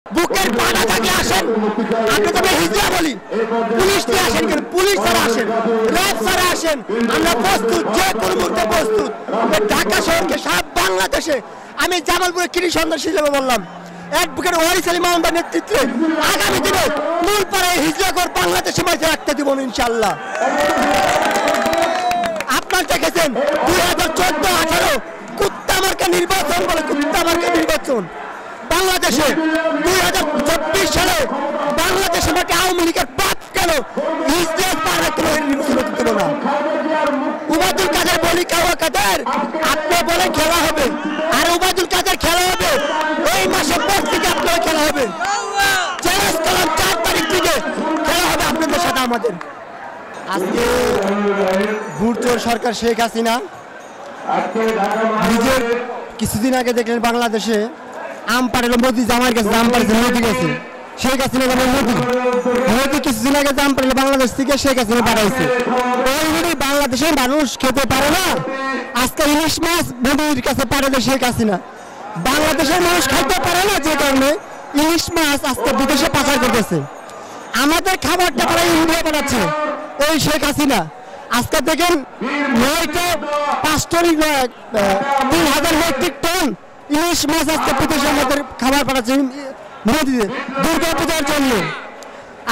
বুকের পাড়া থাকলে আসেন, আপনি তবে হিজড়া বলি, পুলিশ নিয়ে আসেন, কেন পুলিশ ছাড়া আসেন, র্যাব ছাড়া আসেন, আমরা প্রস্তুত, যে কোনো মুহূর্তে প্রস্তুত। ঢাকা শহরকে সারা বাংলাদেশে আমি জামালপুরে কৃষি সন্ত্রাসী হিসেবে বললাম, অ্যাডভোকেট ওয়ারিস আলী মামুনের নেতৃত্বে আগামী দিনে মূলপাড়ায় হিজড়াঘর বাংলাদেশে মাঝে রাখতে দিব ইনশাআল্লাহ। আপনার দেখেছেন 2014-18 কুত্তা মার্কা নির্বাচন বলে, কুত্তা মার্কা নির্বাচন বাংলাদেশে 2024 সালে বাংলাদেশে মাঠে আওয়ামী লীগের পাপ কেন নির্বাচন করতে দেব না। উবায়দুল কাদের বলি কাওয়া কাদের আপনি বলে খেলা হবে, আর উবায়দুল কাদের খেলা হবে এই মাসের পর থেকে আপনার খেলা হবে, চ্যালেঞ্জ করলাম 4 তারিখ থেকে খেলা হবে আপনাদের সাথে আমাদের। আজকে ভুট্টোর সরকার শেখ হাসিনা নিজের কিছুদিন আগে দেখলেন বাংলাদেশে আম পাড়ালো মোদি জামার কাছে, আম পাড়ছে মোদি গেছে, শেখ হাসিনা মোদি কিছুদিন আগে আম পাড়ালো বাংলাদেশ থেকে শেখ হাসিনা পাঠাইছে। অলরেডি বাংলাদেশের মানুষ খেতে পারে না, আজকে ইলিশ মাছ মোদির কাছে পাঠাবে শেখ হাসিনা। বাংলাদেশের মানুষ খাইতে পারে না, যে কারণে ইলিশ মাছ আজকে বিদেশে পাচার করতেছে। আমাদের খাবারটা তারা ইন্ডিয়া পাঠাচ্ছে এই শেখ হাসিনা। আজকে দেখেন 3,000 মেট্রিক টন ইলিশ মাছ আজকে বিদেশে আমাদের খাবার পাঠাচ্ছে নদীতে দুর্গাপূজার জন্য।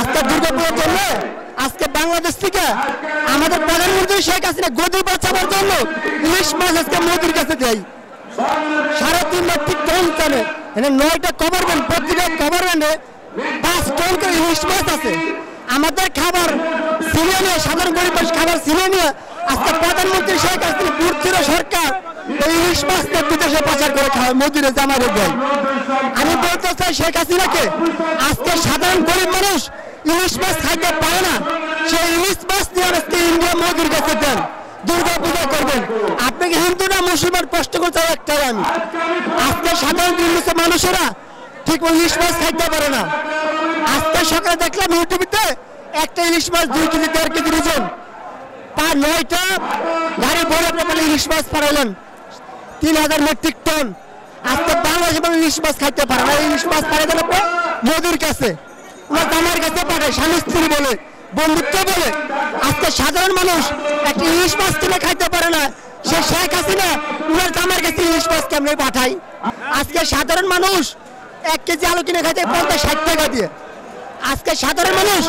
আজকে দুর্গাপূজার জন্য আজকে বাংলাদেশ থেকে আমাদের প্রধানমন্ত্রী শেখ হাসিনা গদি বাঁচাবার জন্য ইলিশ মাছ আজকে মোদির কাছে দেয় 3.5 মেট্রিক টন টানে। এখানে 9টা গভর্নমেন্ট, প্রতিটা গভর্নমেন্টে 5 টন করে ইলিশ মাছ আছে। আমাদের খাবার ছিনিয়ে নিয়ে, সাধারণ গরিব মানুষ খাবার ছিনিয়ে নিয়ে আজকে প্রধানমন্ত্রী শেখ হাসিনা বুর্চির সরকার এই ইলিশ মাছ বিদেশে পাচার করে খাওয়ায়, মোদিরে জামারে দেয়। আমি বলতে চাই শেখ হাসিনাকে, আজকে সাধারণ গরিব মানুষ ইলিশ মাছ খাইতে পারে না, সেই ইলিশ মাছ নিয়ে আজকে ইন্ডিয়া মোদির কাছে দেন, দুর্গা পূজা করবেন। আপনাকে হিন্দু না মুসলমান কষ্ট করতে একটাই, আমি আজকে সাধারণ মানুষেরা ঠিক ইলিশ মাছ খাইতে পারে না। আজকে সকালে দেখলাম ইউটিউবে একটা ইলিশ মাছ 2 কেজি 1.5 কেজি ওজন, 9টা গাড়ি ভরে আপনার ইলিশ মাছ পাঠাইলেন 3,000 মেট্রিক টন। আজকে বাংলাদেশে ইলিশ মাছ খাইতে পারে না, ইলিশ মাছ পাঠাইলেন আপনার মোদির কাছে, ওনার দামার কাছে পাঠায়, স্বামী স্ত্রী বলে, বন্ধুত্ব বলে। আজকে সাধারণ মানুষ একটা ইলিশ মাছ কিনে খাইতে পারে না, সে শেখ হাসিনা ওনার দামার কাছে ইলিশ মাছ কেমনে পাঠায়। আজকে সাধারণ মানুষ 1 কেজি আলু কিনে খাইতে 50-60 টাকা দিয়ে। আজকে সাধারণ মানুষ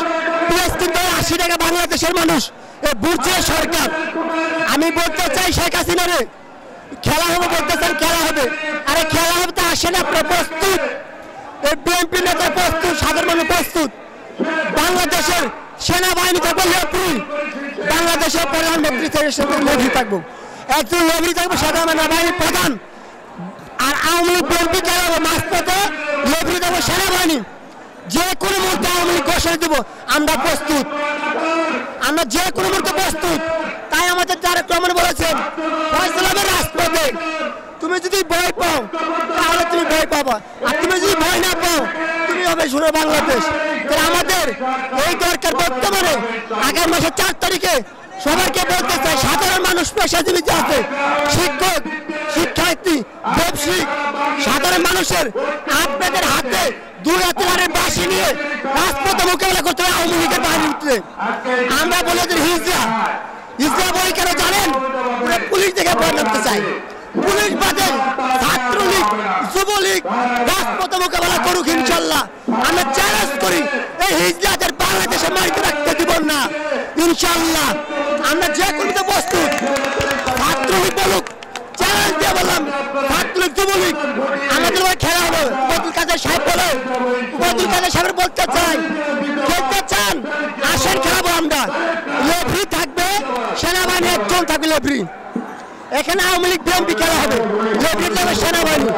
পেঁয়াজ কিনতে 80 টাকা। বাংলাদেশের মানুষ এই বুর্জির সরকার। আমি বলতে চাই শেখ হাসিনা রে, খেলা হবে বলতে চান, খেলা হবে, আরে খেলা হবে তো আসেন, আপনার প্রস্তুত, এই বিএনপি নেতা প্রস্তুত, সাধারণ মানুষ প্রস্তুত। বাংলাদেশের সেনাবাহিনী থাকবো লেফরি, বাংলাদেশের প্রধানমন্ত্রী লেফরি থাকবো, একজন লেফরি থাকবো সেনাবাহিনী প্রধান। আর আওয়ামী লীগ বিএনপি খেলা হবে মাঝপথে, লেফরি থাকবো সেনাবাহিনী। যে কোনো মুহূর্তে আওয়ামী লীগ ঘোষণা দেবো, আমরা প্রস্তুত, আমরা যে কোনো মুহূর্তে প্রস্তুত। তাই আমাদের তারেক রহমান বলেছেন ফয়সালামের রাজপথে তুমি যদি ভয় পাও তাহলে তুমি ভয় পাবা, আর তুমি যদি ভয় না পাও তুমি হবে শুনে বাংলাদেশ। আমাদের এই দরকার বর্তমানে আগামী মাসের 4 তারিখে সবাইকে বলতে চাই, সাধারণ মানুষ, পেশাজীবী যে আছে, শিক্ষক, শিক্ষার্থী, ব্যবসায়িক, সাধারণ মানুষের আপনাদের হাতে 2 হাতের বাঁশি নিয়ে রাজপথে মোকাবেলা করতে হবে আওয়ামী লীগের বাহিনীতে। আমরা বলে যে হিজড়া বই কেন জানেন, পুলিশ দেখে ভয় নামতে চাই, পুলিশ বাদে ছাত্রলীগ, যুবলীগ রাজপথে মোকাবেলা করুক ইনশাল্লাহ। আমরা চ্যালেঞ্জ করি এই হিজড়াদের বাংলাদেশে মারিতে রাখতে দিব না ইনশাল্লাহ। আমরা যে কোনো প্রস্তুত, ছাত্রলীগ বলুক, চ্যালেঞ্জ দিয়ে বললাম, ছাত্রলীগ, যুবলীগ, আমাদের খেলা হবে। উবায়দুল কাদের সাহেব বলে, উবায়দুল কাদের সাহেব বলতে চাই, খেলতে চান আসেন, খেলাবো আমরা। লেফরি থাকবে, সেনাবাহিনী একজন থাকবে লেফরি। এখানে আওয়ামী লীগ বিএনপি খেলা হবে, লেফরি থাকবে সেনাবাহিনী।